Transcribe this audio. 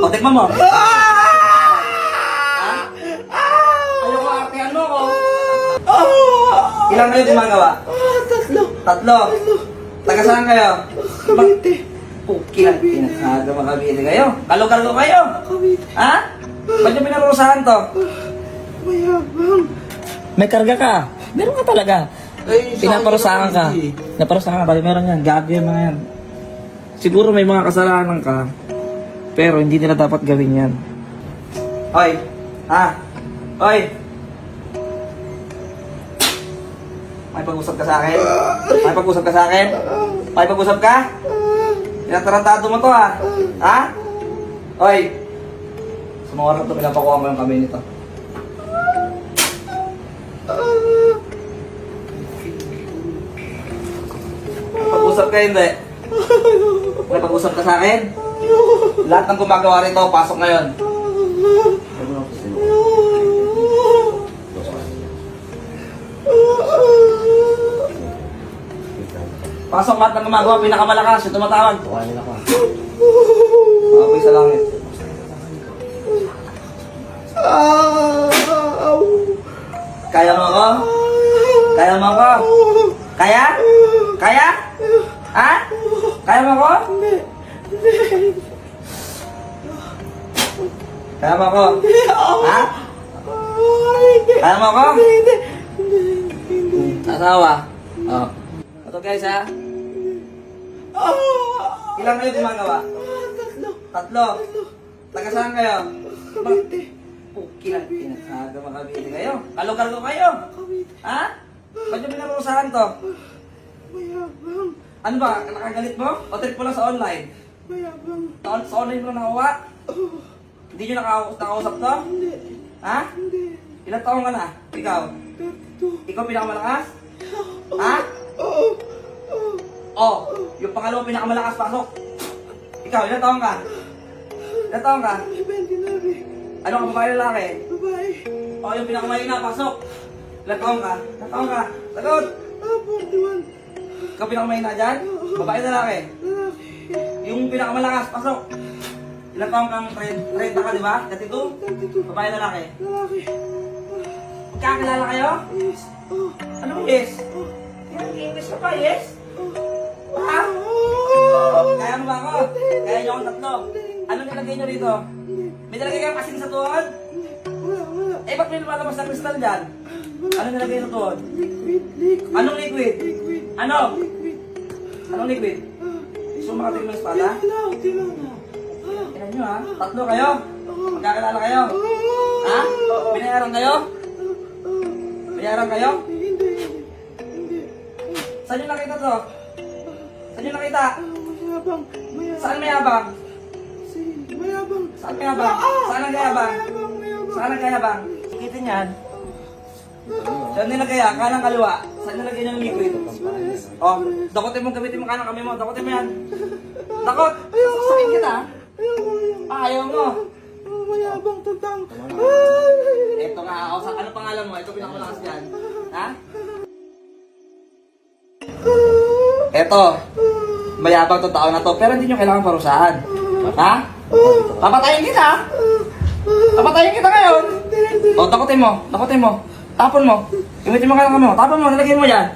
O, tikman mo. Ha? Ayoko, artihan mo ko. Ilang kayo gumagawa? Tatlo. Taga saan kayo? Cavite. Pukilan. Pinakaga Cavite kayo. Kalog-kalog kayo. Ha? Ba't nyo pinarusahan to? Mayabang. May karga ka. Meron ka talaga. Pinaparusahan ka. Naparusahan ka. Meron yan. Gabi yung mga yan. Siguro may mga kasalanan ka. Pero hindi nila dapat gawin yan. Hoy. Ha? Hoy. May pag-usap ka sa akin? May pag-usap ka sa akin? May pag-usap ka? Tinatarantado mo to ha? Ha? Hoy. Sa mga oras ito, pinapakuha mo yung kami nito. May pag-usap ka hindi? May pag-usap ka sa akin? Lahat ng gumagawa rito, pasok ngayon. Pasok lahat ng gumagawa, pinakamalakas, yung tumatawag. Makapoy sa langit. Kaya mo ako? Kaya mo ako? Kaya? Kaya? Ha? Kaya mo ako? Kaya mo ako? Ha? Kaya mo ako? Asawa? Oh. Ito guys ha? Ilang kayo gumagawa? Tatlo. Taga saan kayo? Pukilan. Pinakaga Cavite kayo. Kalog-kalog kayo. Ha? Ba't nyo pinarusahan to? Mayabang. Ano ba? Nakagalit mo? O trip mo lang sa online? Mayabang. Sa online mo lang nakakuha? Hindi nyo nakausap to? Hindi. Ha? Hindi. Ilang taong ka na? Ikaw? 32. Ikaw pinakamalakas? Ha? Oo. Oh, yung pangalawang pinakamalakas, pasok. Ikaw, ilang taong ka? Ilang taong ka? 29. Ano ka, babae lalaki? Babae. Oh, yung pinakamahina, pasok. Ilang taong ka? Ilang taong ka? Sagot! 41. Ikaw pinakamahina dyan? Babae lalaki? Lalaki. Yung pinakamalakas, pasok. Ilang taong kang 30 ka, di ba? 32? 32. Babae lalaki? Lalaki. Magkakilala kayo? Yes. Oh. Anong yes? Oh. English ka pa, yes? Ha? Kaya mo ba ako? Kaya nyo akong tatlo. Ano nilagay nyo rito? May nilagay kayong asin sa tuhod? Wala. Eh, ba't may lumalabas na kristal dyan? Ano nilagay sa tuhod? Liquid. Anong liquid? Liquid. Ano? Liquid. Anong liquid? Gusto mo makatigil mo yung espada? Tilaw na. Tingnan nyo ha? Tatlo kayo? Magkakilala kayo? Ha? Binayaran kayo? Binayaran kayo? Hindi. Saan nyo nakita to? Saan nyo nakita? Mayabang. Saan mayabang? Mayabang. Saan mayabang? Saan ang gayabang? Mayabang. Saan ang gayabang? Ikitin yan. Saan nilagay yan? Kanang kaliwa? Saan nilagay yung liquid? Oh, dakotin mo, gamitin mo kanang kami mo. Dakotin mo yan. Dakot! Sasaksakin kita. Ayaw mo. Mayabang tutang. Ito nga ako. Ano pangalan mo? Ito pinakamalakas dyan. Ha? Ito. Mayabang to tao na to. Pero hindi nyo kailangan parusahan. Ha? Papatayin kita. Papatayin kita ngayon. O, dakotin mo. Dakotin mo. Tapon mo. Gamitin mo kanang kami mo. Tapon mo. Nalagay mo yan.